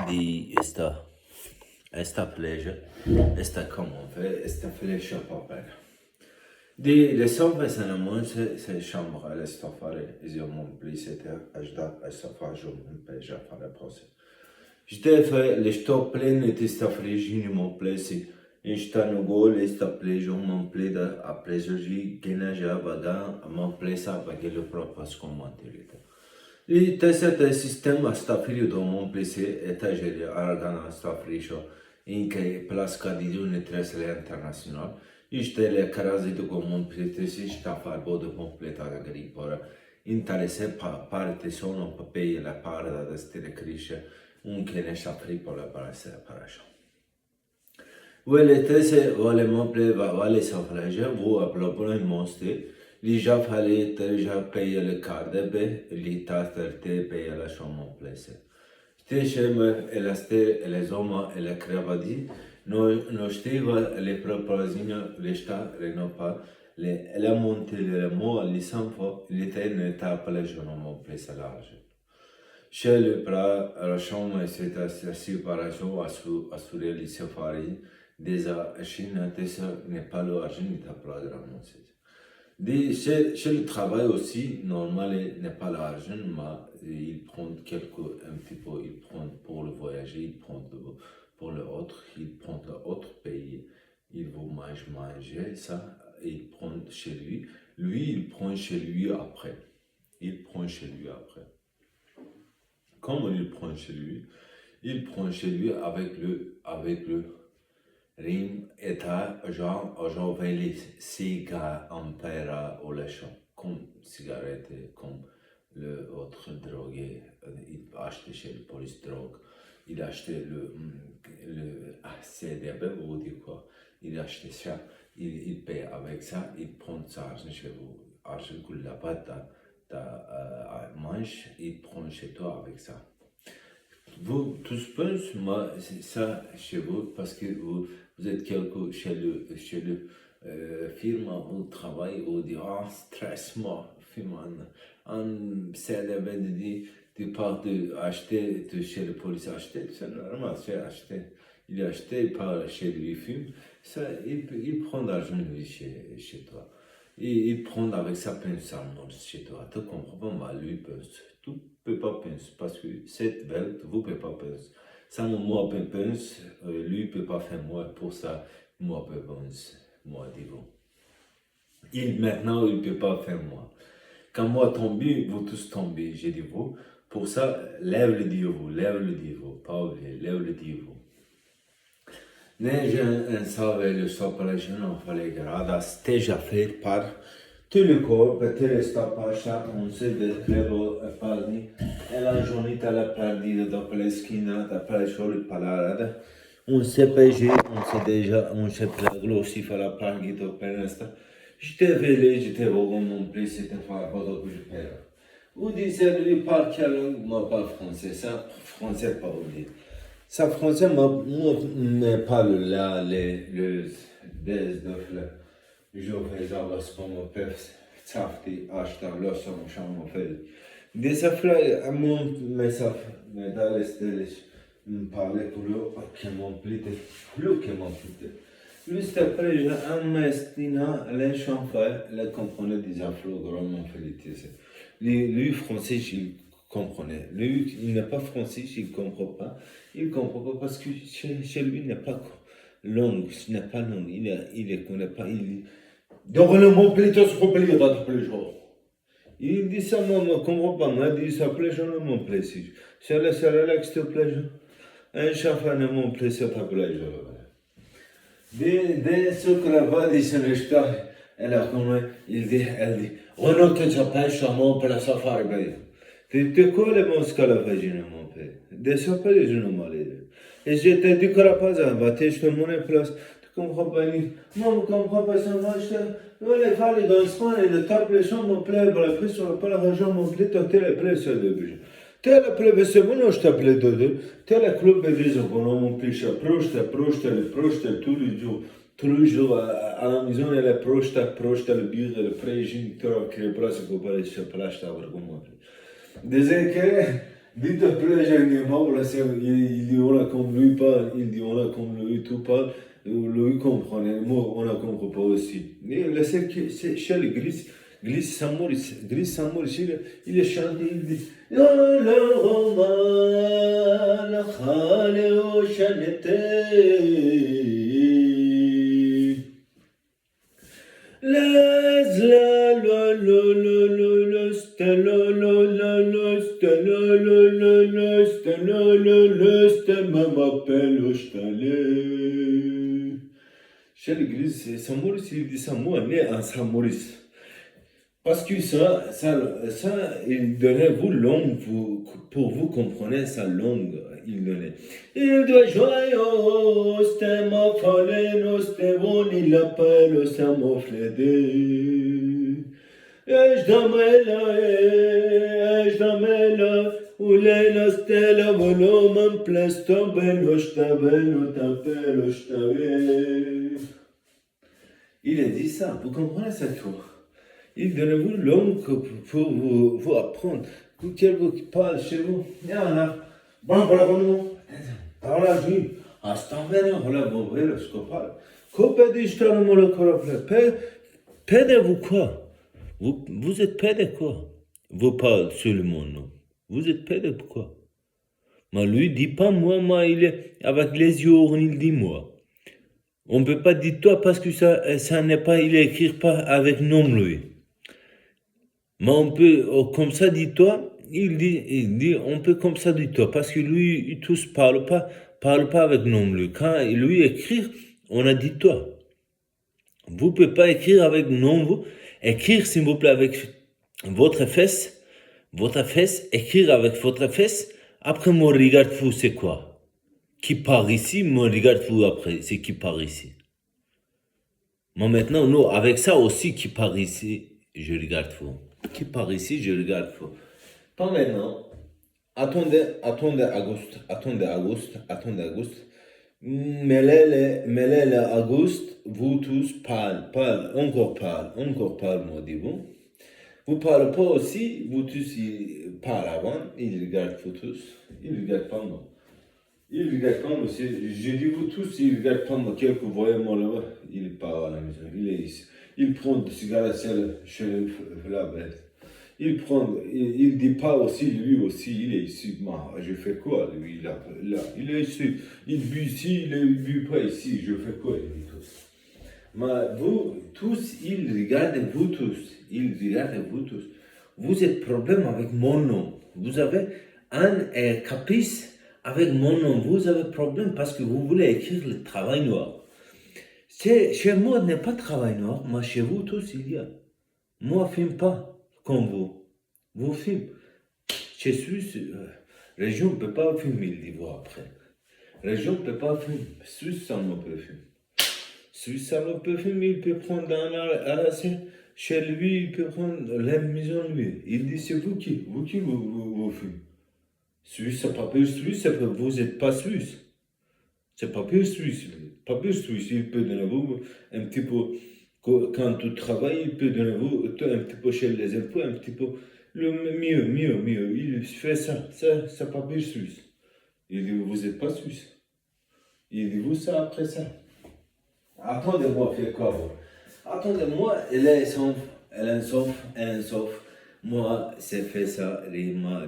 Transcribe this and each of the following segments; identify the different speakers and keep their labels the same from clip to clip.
Speaker 1: di esta pleasure, esta come fait, esta flecha papel. Di le sove se namon se chambre le stofare, io mon plisete ajda estofajum peja fare pose. J'te fait le sto plein et esta frigini mon plesi. Esta no gol esta plejo mon pleda a plejoji genaja vaga mon plesa bagelo propas commentilite. I tesete sistema stafilio do mon plese etageli argana stafrisho in che plasca di giorni tresle international. Iște le carazi do mon plese si stafar bodo completa agripora. Interesse parte sono papei la parda da stile crisce un che ne stafripola para se parasho. Vele tese vale mon ple vale safraja vu aplopolo in monste. Li ja fallait déjà payer le cardebe, li taterte payer la chambre place. Ste sceme e la ste e le zoma e la cravadi, no stiva le proposina le sta renopa, le la monte le mo li sanfo, li tenne tapa le jono place large. Chez le bras, la chambre c'est à séparation assurer les safaris, des achines n'est pas l'argent ta programme. Chez le travail aussi, normalement, n'est pas l'argent, mais il prend un petit peu, il prend pour le voyager, il prend pour l'autre, il prend l'autre pays, il va manger ça, il prend chez lui. Lui, il prend chez lui après. Il prend chez lui après. Comment il prend chez lui? Il prend chez lui avec le Rim eta genre les cigares ampera au lachon, comme cigarette, comme le autre drogué, il achetait chez le police drogue, il achetait le CDB ou dit quoi, il achetait ça, il paye avec ça, il prend ça argent chez vous, argent que là-bas ta manche, il prend chez toi avec ça. Vous tous pensez, moi, c'est ça chez vous, parce que vous êtes quelque chez le firme où travaille, où dit, ah, stress-moi, firme, en CDB, dit, tu pars de acheter, chez le police acheter, c'est normal, c'est acheter. Il a acheté, il part chez lui, fume, ça, il prend l'argent, lui, chez toi. Il prend avec sa pince chez toi. Tu comprends pas, moi, lui, pense. Tu peux pas penser, parce que cette welt, vous ne pouvez pas penser. Ça, moi, je pense, lui, ne peut pas faire moi, pour ça, moi, je pense, moi, dis-vous. Maintenant, il ne peut pas faire moi. Quand moi tombe, vous tous tombez, j'ai dit vous. Pour ça, lève le Dieu, pas oublier, lève le Dieu. Neige un savait le sopalage, non fallait grada, steja fait par tout le corps, peut-être resta pas chaque on sait de crevo parni, e la giornata la perdita dopo le schina, dopo le sole palarada, on sait péger, on sait déjà, on sait plaglo aussi fa la perdita per resta. J'étais vélé, j'étais vogon mon plus, c'était pas que je perds. Vous disiez lui parle quelle langue, moi pas français, ça, français pas oublié. Ça français, moi, ne parle là, le je fais ça, comme mon père, Safti, Ashtar, Lossam, Cham, Fel. Des affaires, à mon message, mais dans les stèles, me parlait pour le qui m'ont plité, plus que m'ont plité. Juste après, j'ai un mestina, les chanfres, les comprenait des affaires, grandement félicité. Lui, français, il comprenait. Lui, il n'est pas français, il ne comprend pas. Il ne comprend pas parce que chez lui, il n'est pas langue, ce n'est pas langue, il ne connaît pas. Donc, le mot plutôt se replie dans tous les jours. Il dit ça, moi, je ne comprends pas. Moi, il dit ça, plaisir, non, mon plaisir. C'est le relax, te plaisir. Un chafin, non, mon plaisir, ta plaisir. Dès ce que la voix dit, c'est le star. Elle dit, Renaud, tu t'appelles chamon pour la safari, tu quoi mon scalavagine, mon père? Des sapins, je ne m'allais. Et j'étais du carapaz, je te monnaie place. Tu comprends pas, moi, je ne comprends pas ça, moi, les fallait dans le soin et le tape les chambres, mon plaît, pour la pression, pas la région, mon plaît, t'as telle pression de budget. Telle plebe, c'est bon, je t'appelais de telle club, disons, mon plus proche, tous les jours. Toujours à la maison, elle est proche, le bureau, le pré-géniteur, qui est place, pour pas se placer, avoir comme moi. Disait que Dites après, généralement, il dit on a comme lui parle, il dit on a comme lui tout parle, lui comprend, moi on a compris pas aussi. Et là, c'est chez les Glisse Saint-Maurice, il est chanté, il dit Ya le roman, la khale o chanete. Les la le stelo le stelo le stelo le stelo m'appelle au chalet. Chez l'église Saint-Maurice, il dit Saint-Maurice, né à Saint-Maurice. Parce que il donnait vous langue, pour vous comprendre sa langue, il donnait. Il doit joyeux, c'était ma folle, c'était bon, il appelle, ça m'a flédé. اجداملا وليلة ستيلا ولومن بلاستو بلوشتابلو تابلوشتابل. Il a dit ça, vous comprenez ça tout. Il donne vous langue pour vous apprendre. Quel vous parle chez vous. Yana, bon, voilà, bon, voilà, je hasta vera, voilà, bon, voilà, ce qu'on parle. Copa d'ishtar, mon le corps, paix de vous quoi? Vous êtes paix de quoi? Vous parlez seulement, non? Vous êtes paix de quoi? Mais lui dit pas moi, il est avec les yeux, il dit moi. On ne peut pas dire toi parce que ça n'est pas, il écrit pas avec nom lui. Mais on peut, comme ça dit toi, il dit, on peut comme ça dire toi parce que lui, tous parle pas avec nom lui. Quand lui écrit, on a dit toi. Vous ne pouvez pas écrire avec nom vous. Écrire s'il vous plaît avec votre fesse, écrire avec votre fesse. Après, moi, regarde vous, c'est quoi? Qui part ici, moi, regarde vous après, c'est qui part ici. Moi, maintenant, nous, avec ça aussi, qui part ici, je regarde vous. Qui part ici, je regarde vous. Pas maintenant. Attendez, Auguste. Mêlez-le, Auguste, vous tous parlez, encore parle, moi, dis-vous. Vous parlez pas aussi, vous tous, il parle avant, il regarde vous tous, il regarde pas moi. Il regarde pas moi, je dis vous tous, il regarde pas moi, quelques voyez moi là-bas, il parle à la maison, il est ici. Il prend des cigarettes chez la bête. Il dit pas aussi, lui aussi, il est ici. Moi, je fais quoi, lui, là, il est ici. Il but ici, il but pas ici, je fais quoi, il dit tous. Mais vous tous, il regarde vous tous. Vous êtes problème avec mon nom. Vous avez un caprice avec mon nom. Vous avez problème parce que vous voulez écrire le travail noir. Chez moi, il n'y a pas de travail noir, mais chez vous tous, il y a. Moi, je ne filme pas comme vous. Vous filmez. Chez Suisse, région ne peut pas filmer, il dit vous après. Région ne peut pas filmer. Suisse, ça ne peut filmer. Suisse, ça ne peut filmer, il peut prendre chez lui, il peut prendre la maison lui. Il dit c'est vous qui vous filmez. Suisse, c'est papier suisse, vous n'êtes pas suisse. C'est papier suisse. Papier suisse, il peut donner vous un petit peu, quand tu travailles, il peut donner vous un petit peu chez les impôts, un petit peu, le mieux. Il fait ça, c'est papier suisse. Il dit, vous n'êtes pas suisse. Il dit, vous ça après ça. Attendez-moi, faites quoi vous? Attendez-moi, elle est sauf. Moi, c'est fait ça, rima.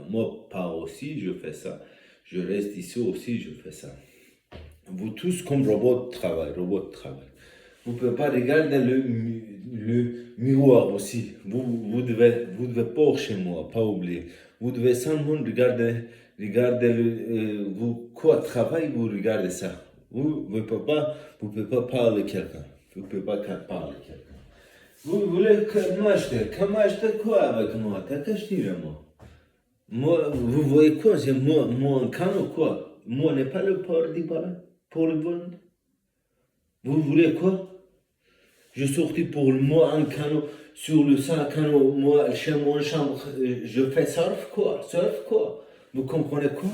Speaker 1: Moi, pas aussi, je fais ça. Je reste ici aussi, je fais ça. Vous tous comme robot de travail. Vous ne pouvez pas regarder le miroir aussi. Vous devez pas chez moi, pas oublier. Vous devez seulement regarder vous quoi travail, vous regardez ça. Vous ne pouvez pas parler quelqu'un. Vous ne pouvez pas parler quelqu'un. Vous voulez m'acheter quoi avec moi? T'as qu'acheté moi. Moi, vous voyez quoi? C'est moi un canot quoi? Moi n'est pas le port pour le vendre. Vous voulez quoi? Je sortis pour moi un canot sur le 5 canot, moi chez mon chambre, je fais surf quoi? Vous comprenez quoi?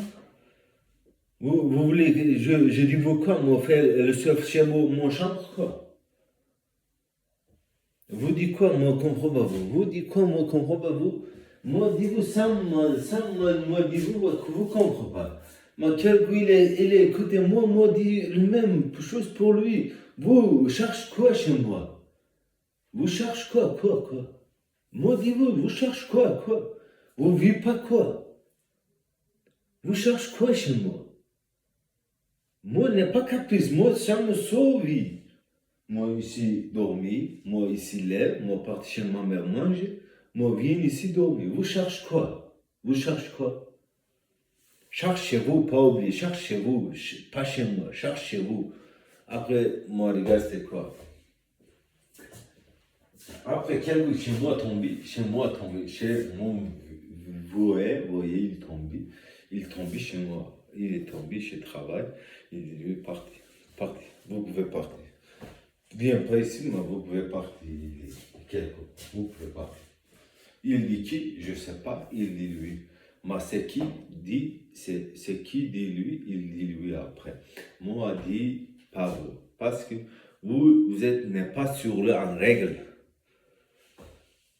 Speaker 1: Vous voulez que je dis vous quoi? Moi fais le surf chez mon chambre quoi? Vous dites quoi? Moi comprends pas vous. Vous dites quoi? Moi comprends pas vous. Moi, dis-vous, moi, dis-vous, vous comprenez pas. Mais quel coup écoutez, moi, dis la même chose pour lui. Vous cherchez quoi chez moi? Vous cherchez quoi? Moi, dis-vous, vous cherchez quoi? Vous vivez pas quoi? Vous cherchez quoi chez moi? Moi, n'est pas caprice, moi, ça me sauve. Moi, ici, dormir, moi, ici, lève, moi, partir chez ma mère manger, moi, viens ici dormir. Vous cherchez quoi? Vous cherchez quoi? Cherchez-vous, pas oublier, cherchez-vous, pas chez moi, cherchez-vous. Après, moi, regarde, c'était quoi? Après, quel bout, chez moi tombé, chez mon voyez, il tombé chez moi. Il est tombé chez le travail, il est parti, vous pouvez partir. Viens pas ici, mais vous pouvez partir. Vous pouvez partir. Il dit qui? Je sais pas, il dit lui. Mais c'est qui dit, c'est qui dit lui, il dit lui après. Moi, dit pas vous. Parce que vous n'êtes pas sur en règle.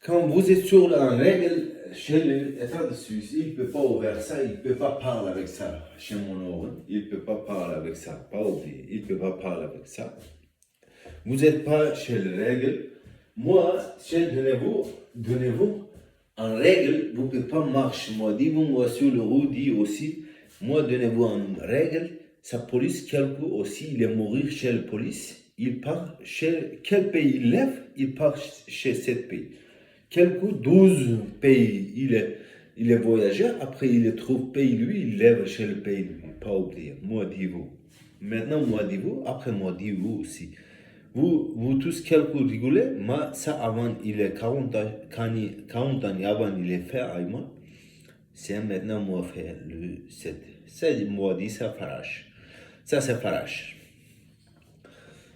Speaker 1: Quand vous êtes sur en règle, chez l'État de Suisse, il ne peut pas ouvrir ça, il ne peut pas parler avec ça. Chez mon ordre, il ne peut pas parler avec ça. Pas oublier, il ne peut pas parler avec ça. Vous n'êtes pas chez les règles. Moi, donnez-vous en règle, vous ne pouvez pas marcher. Moi, dis-vous, moi, sur le route, dit aussi, moi, donnez-vous en règle. Sa police, quelqu'un aussi, il est mort chez la police. Il part chez quel pays il lève, il part chez 7 pays. Quelqu'un, 12 pays, il est voyageur. Après, il trouve pays, lui, il lève chez le pays, lui. Pas oublier. Moi, dis-vous. Maintenant, moi, dis-vous. Après, moi, dis-vous aussi. Vous tous quelques rigolez, mais ça avant, il est 40 ans, 40 ans avant, il est fait avec moi. C'est maintenant, moi, fait le 7. C'est moi, dit ça, farache. Ça, c'est farache.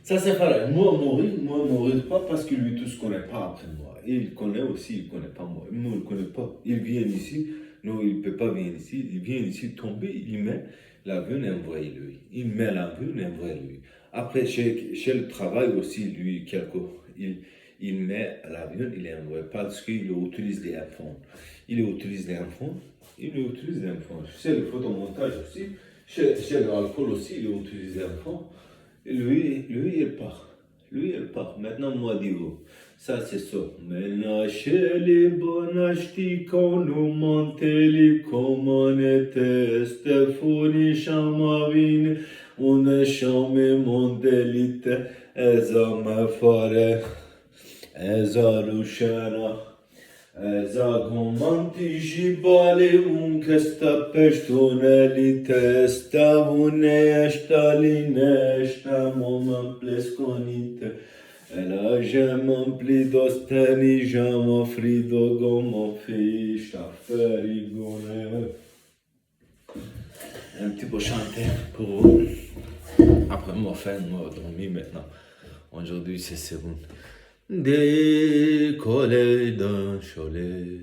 Speaker 1: Ça, c'est farache. Moi, mourir pas parce que lui, tous ne connaît pas après moi. Et il connaît aussi, il connaît pas moi. Moi, il ne connaît pas. Il vient ici. Non, il ne peut pas venir ici. Il vient ici tomber, il met l'avion et envoie lui. Il met l'avion et envoie lui. Après, chez le travail aussi, lui, il met l'avion, il envoie parce qu'il utilise les enfants. Il utilise les enfants. Chez le photomontage aussi, chez l'alcool aussi, il utilise les enfants. Et lui, il part. Maintenant, moi, dis-vous. Ça, c'est ça. Menachez bonachti konu manteli komanete stefuni shamavin une shame mondelite ezame fare ezarushana ezagomanti jibale unkesta peshtonelite stavune estaline estamom pleskonite Ela j'aime pli dosteni, j'aime frido gomo fiche à faire rigoler. Un petit peu chanter pour vous. Après moi, moi dormir maintenant. Aujourd'hui, c'est bon. Décoller d'un cholet.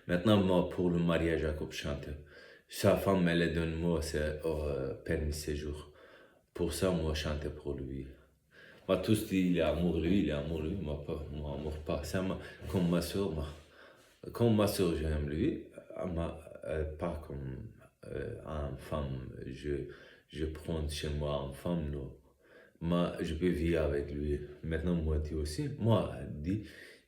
Speaker 1: Maintenant, moi, pour le mariage, Jacob chante. Sa femme, elle donne moi c'est permis séjour. Pour ça, moi, chante pour lui. Moi, tous disent, il est amoureux, moi, amour pas. Ça, comme ma soeur, j'aime lui, pas comme une femme, je prends chez moi une femme, non. Mais je peux vivre avec lui. Maintenant, moi, dis aussi,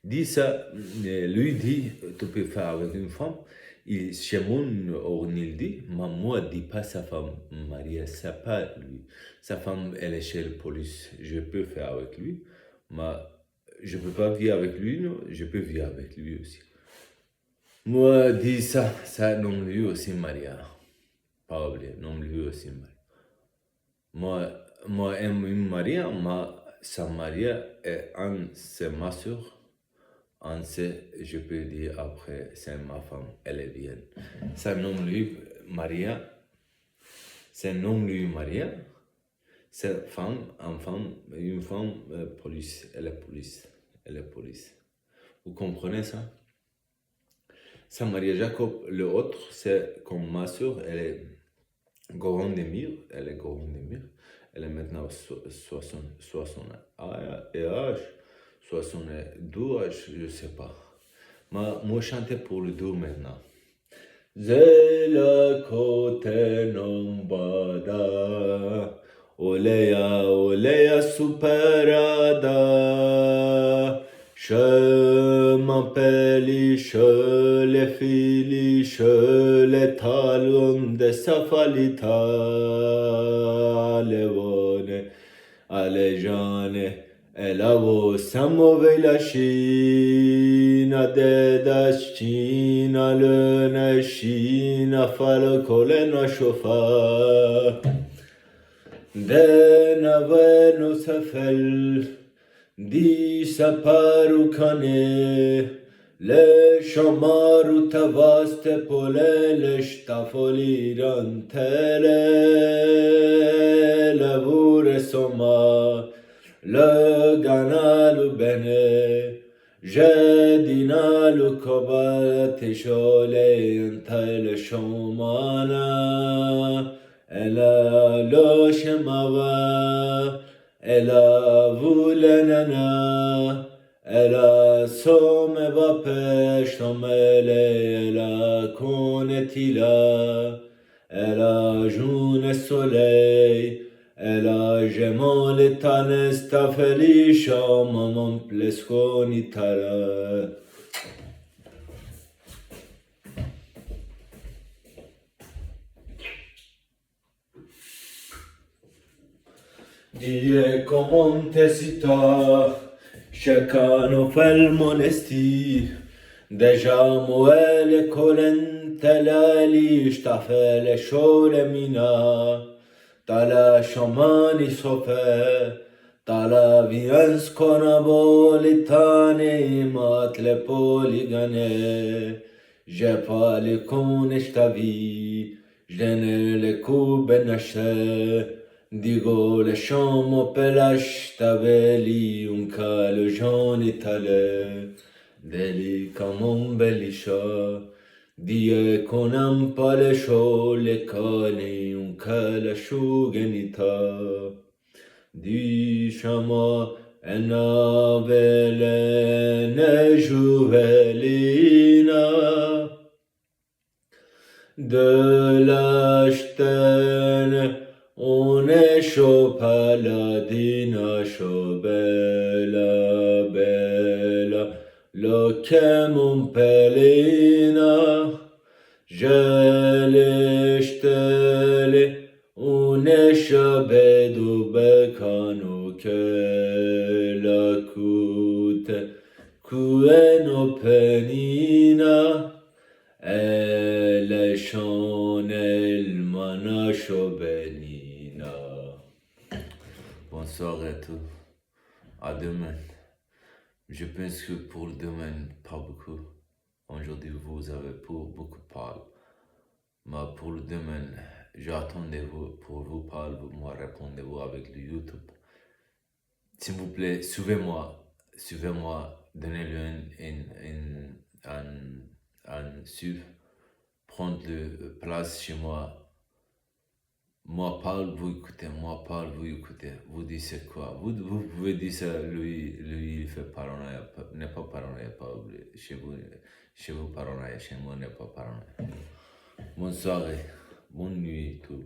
Speaker 1: dis ça, lui dit, tu peux faire avec une femme. Chez mon on il dit, mais moi, dis pas sa femme, Maria, ça pas lui. Sa femme, elle est chez la police. Je peux faire avec lui, mais je peux pas vivre avec lui, non, je peux vivre avec lui aussi. Moi, dis ça, nomme lui aussi Maria. Pas oublier, nomme lui aussi Maria. Moi, aime une Maria, mais sa Maria c'est ma soeur. Je peux dire après, c'est ma femme, elle est bien. Ça nomme lui Maria. C'est nomme lui Maria. C'est une femme police. Elle est police. Vous comprenez ça? Ça Maria Jacob, le autre, c'est comme ma soeur, elle est grande Emir. Elle est maintenant 60 âge, 62 âge, je ne sais pas. Moi, chanter pour le dos maintenant. Zela kote nombada, oleya superada. Je m'appelle, je les fili, je les talons de safalita, levone, alejane. Elavo samove la China de China le China fal colena shofa de naveno sefel di saparu kane le shamaru tavaste pole le shtafoliran tele lavure soma le ganalu bene, jedinalu kobate shole entel shomana, ela lo shemava, ela vulenana, ela someva peshtomele, ela konetila, ela june soleil, ela gemole tanes ta felicia mamam plesconi tara. Die comontesita, chacano fel monesti, deja moele colentelali, stafele shole mina. Tala shamani sofe, tala viens konabolitane matle poligane, je pali konishtavi, jene le kubenashe, digo le shamo pelash tabeli unka le joni tale, deli kamon belisha. Die konam pale shole kane un kala shugenita. Di shama enavele ne juvelina. De l'ashten on est chaud paladina chaud bella bella. Lo che mon pelina, jele shtele, une shabedu bekanu ke la kute, kueno penina, ele shonel manasho benina. Bonsoir à tous, à demain. Je pense que pour le domaine, pas beaucoup. Aujourd'hui, vous avez beaucoup parlé. Mais pour le domaine, j'attendais vous pour vous parler, moi répondez-vous avec le YouTube. S'il vous plaît, suivez-moi, donnez-le un suivre, prendre place chez moi. Moi parle, vous écoutez, vous dites quoi? Vous pouvez dire ça, lui il fait paranoïa, n'est pas paranoïa, pas oublié. Chez vous paranoïa, chez moi n'est pas paranoïa. Bonne soirée, bonne nuit tout.